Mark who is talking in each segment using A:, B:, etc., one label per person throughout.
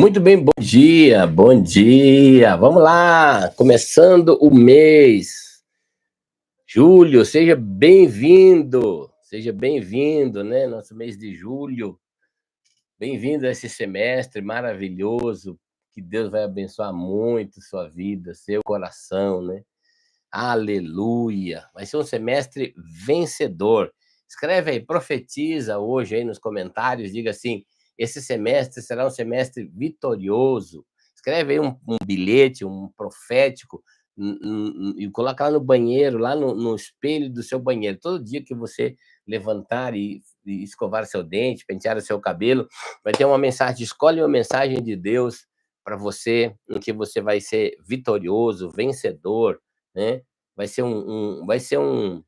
A: Muito bem, bom dia, bom dia. Vamos lá, começando o mês. Julho, seja bem-vindo, né? Nosso mês de julho. Bem-vindo a esse semestre maravilhoso, que Deus vai abençoar muito sua vida, seu coração, né? Aleluia! Vai ser um semestre vencedor. Escreve aí, profetiza hoje aí nos comentários, diga assim: esse semestre será um semestre vitorioso. Escreve aí um bilhete, um profético, e coloca lá no banheiro, lá no espelho do seu banheiro. Todo dia que você levantar e escovar seu dente, pentear o seu cabelo, vai ter uma mensagem. Escolhe uma mensagem de Deus para você, em que você vai ser vitorioso, vencedor, né? Vai ser um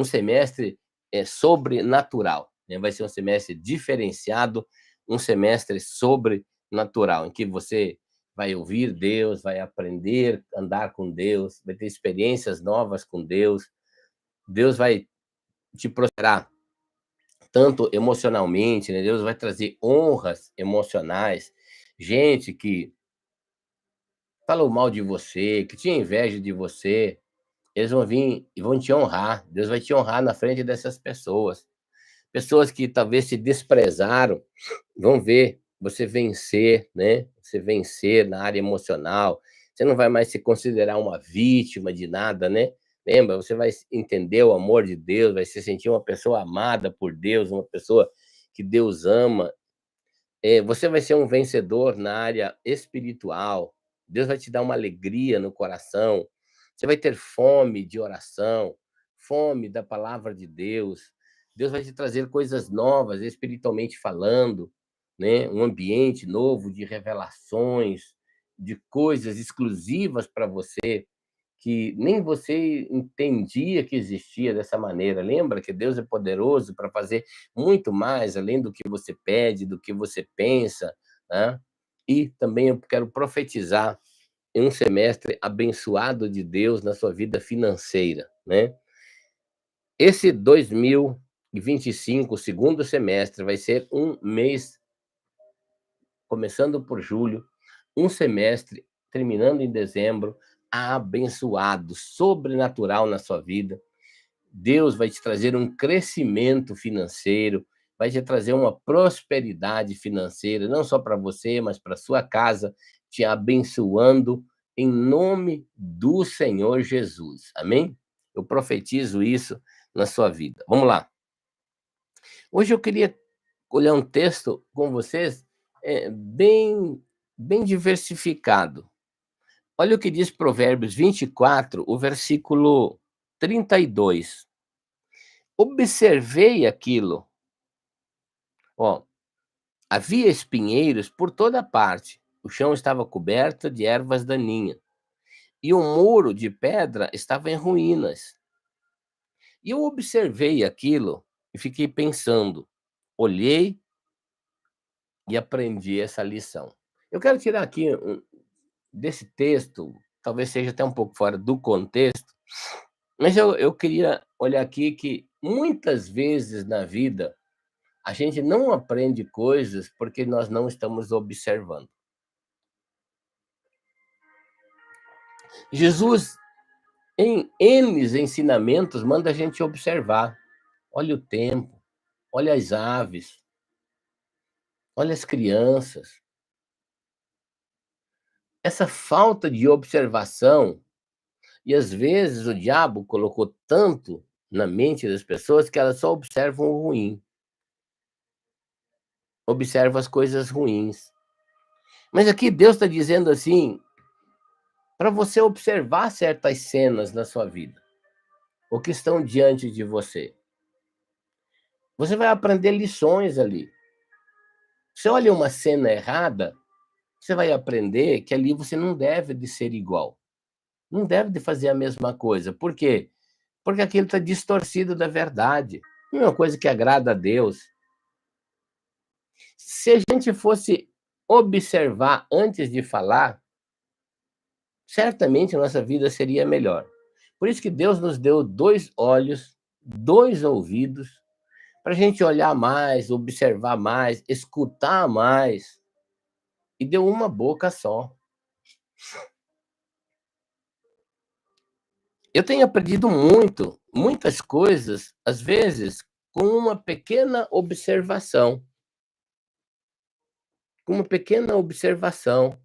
A: semestre sobrenatural, né? Vai ser um semestre diferenciado, um semestre sobrenatural, em que você vai ouvir Deus, vai aprender a andar com Deus, vai ter experiências novas com Deus. Deus vai te prosperar tanto emocionalmente, né? Deus vai trazer honras emocionais. Gente que falou mal de você, que tinha inveja de você, eles vão vir e vão te honrar. Deus vai te honrar na frente dessas pessoas. Pessoas que talvez te desprezaram, vão ver você vencer, né? Você vencer na área emocional. Você não vai mais se considerar uma vítima de nada, né? Lembra? Você vai entender o amor de Deus, vai se sentir uma pessoa amada por Deus, uma pessoa que Deus ama. Você vai ser um vencedor na área espiritual. Deus vai te dar uma alegria no coração. Você vai ter fome de oração, fome da palavra de Deus. Deus vai te trazer coisas novas, espiritualmente falando, né? Um ambiente novo de revelações, de coisas exclusivas para você que nem você entendia que existia dessa maneira. Lembra que Deus é poderoso para fazer muito mais além do que você pede, do que você pensa, né? E também eu quero profetizar em um semestre abençoado de Deus na sua vida financeira, né? Esse 2025, o segundo semestre, vai ser um mês, começando por julho, um semestre, terminando em dezembro, abençoado, sobrenatural na sua vida. Deus vai te trazer um crescimento financeiro, vai te trazer uma prosperidade financeira, não só para você, mas para sua casa, te abençoando em nome do Senhor Jesus. Amém? Eu profetizo isso na sua vida. Vamos lá. Hoje eu queria olhar um texto com vocês bem diversificado. Olha o que diz Provérbios 24, o versículo 32. Observei aquilo. Ó, havia espinheiros por toda parte. O chão estava coberto de ervas daninhas. E o muro de pedra estava em ruínas. E eu observei aquilo e fiquei pensando. Olhei e aprendi essa lição. Eu quero tirar aqui desse texto, talvez seja até um pouco fora do contexto, mas eu queria olhar aqui que muitas vezes na vida a gente não aprende coisas porque nós não estamos observando. Jesus, em N ensinamentos, manda a gente observar. Olha o tempo, olha as aves, olha as crianças. Essa falta de observação, e às vezes o diabo colocou tanto na mente das pessoas que elas só observam o ruim, observam as coisas ruins. Mas aqui Deus está dizendo assim, para você observar certas cenas na sua vida, o que estão diante de você. Você vai aprender lições ali. Você olha uma cena errada, você vai aprender que ali você não deve de ser igual. Não deve de fazer a mesma coisa. Por quê? Porque aquilo está distorcido da verdade. Não é uma coisa que agrada a Deus. Se a gente fosse observar antes de falar, certamente a nossa vida seria melhor. Por isso que Deus nos deu 2 olhos, 2 ouvidos, para a gente olhar mais, observar mais, escutar mais. e deu uma boca só. Eu tenho aprendido muitas coisas, às vezes, com uma pequena observação, com uma pequena observação.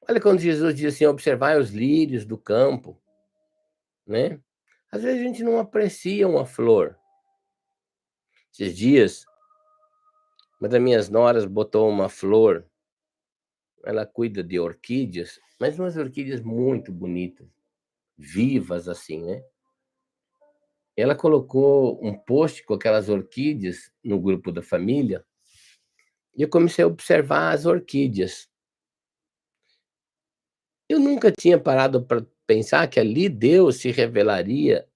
A: Olha quando Jesus diz assim: "Observai os lírios do campo", né. Às vezes a gente não aprecia uma flor. Esses dias, uma das minhas noras botou uma flor, ela cuida de orquídeas, mas umas orquídeas muito bonitas, vivas assim, né. Ela colocou um post com aquelas orquídeas no grupo da família, e eu comecei a observar as orquídeas. Eu nunca tinha parado para pensar que ali Deus se revelaria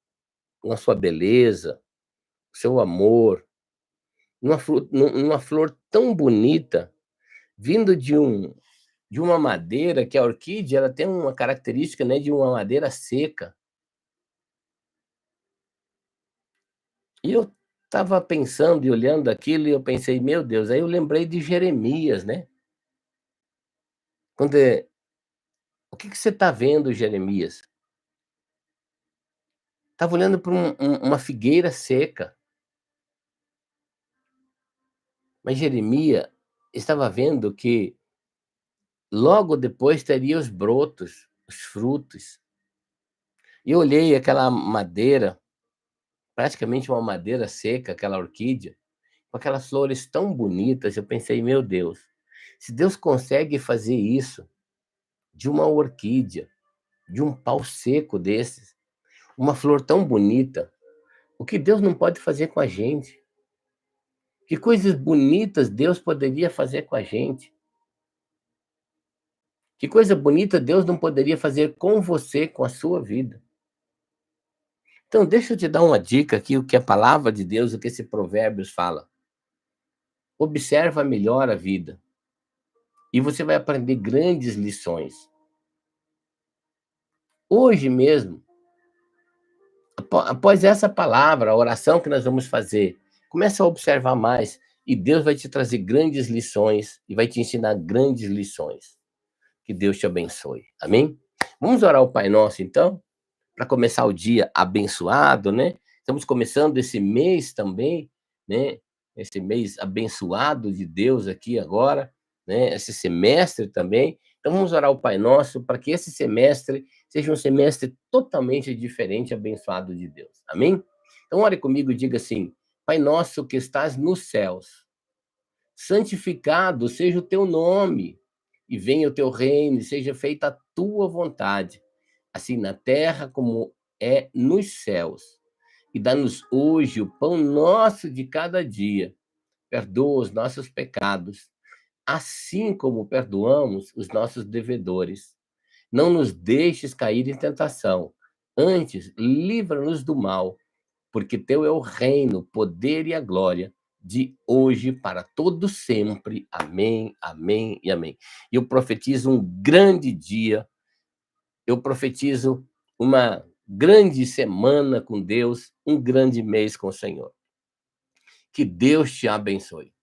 A: com a sua beleza, seu amor, numa flor tão bonita, vindo de uma madeira que a orquídea ela tem uma característica, né, de uma madeira seca. E eu estava pensando e olhando aquilo e eu pensei: "Meu Deus", aí eu lembrei de Jeremias, né. Quando o que que você está vendo, Jeremias? Estava olhando para uma figueira seca, mas Jeremias estava vendo que logo depois teria os brotos, os frutos. E eu olhei aquela madeira, praticamente uma madeira seca, aquela orquídea, com aquelas flores tão bonitas, eu pensei: "Meu Deus, se Deus consegue fazer isso de uma orquídea, de um pau seco desses, uma flor tão bonita, o que Deus não pode fazer com a gente? Que coisas bonitas Deus poderia fazer com a gente? Que coisa bonita Deus não poderia fazer com você, com a sua vida?" Então, deixa eu te dar uma dica aqui, o que a palavra de Deus, o que esse Provérbios fala. Observa melhor a vida e você vai aprender grandes lições. Hoje mesmo, após essa palavra, a oração que nós vamos fazer, começa a observar mais e Deus vai te trazer grandes lições e vai te ensinar grandes lições. Que Deus te abençoe. Amém? Vamos orar o Pai Nosso, então? Para começar o dia abençoado, né? Estamos começando esse mês também, né? Esse mês abençoado de Deus aqui agora, né? Esse semestre também. Então vamos orar o Pai Nosso para que esse semestre seja um semestre totalmente diferente, abençoado de Deus. Amém? Então ore comigo e diga assim: Pai Nosso que estás nos céus, santificado seja o teu nome, e venha o teu reino, e seja feita a tua vontade, assim na terra como é nos céus. E dá-nos hoje o pão nosso de cada dia. Perdoa os nossos pecados, assim como perdoamos os nossos devedores. Não nos deixes cair em tentação, antes livra-nos do mal, porque teu é o reino, o poder e a glória de hoje para todo sempre. Amém, amém e amém. E eu profetizo um grande dia, eu profetizo uma grande semana com Deus, um grande mês com o Senhor. Que Deus te abençoe.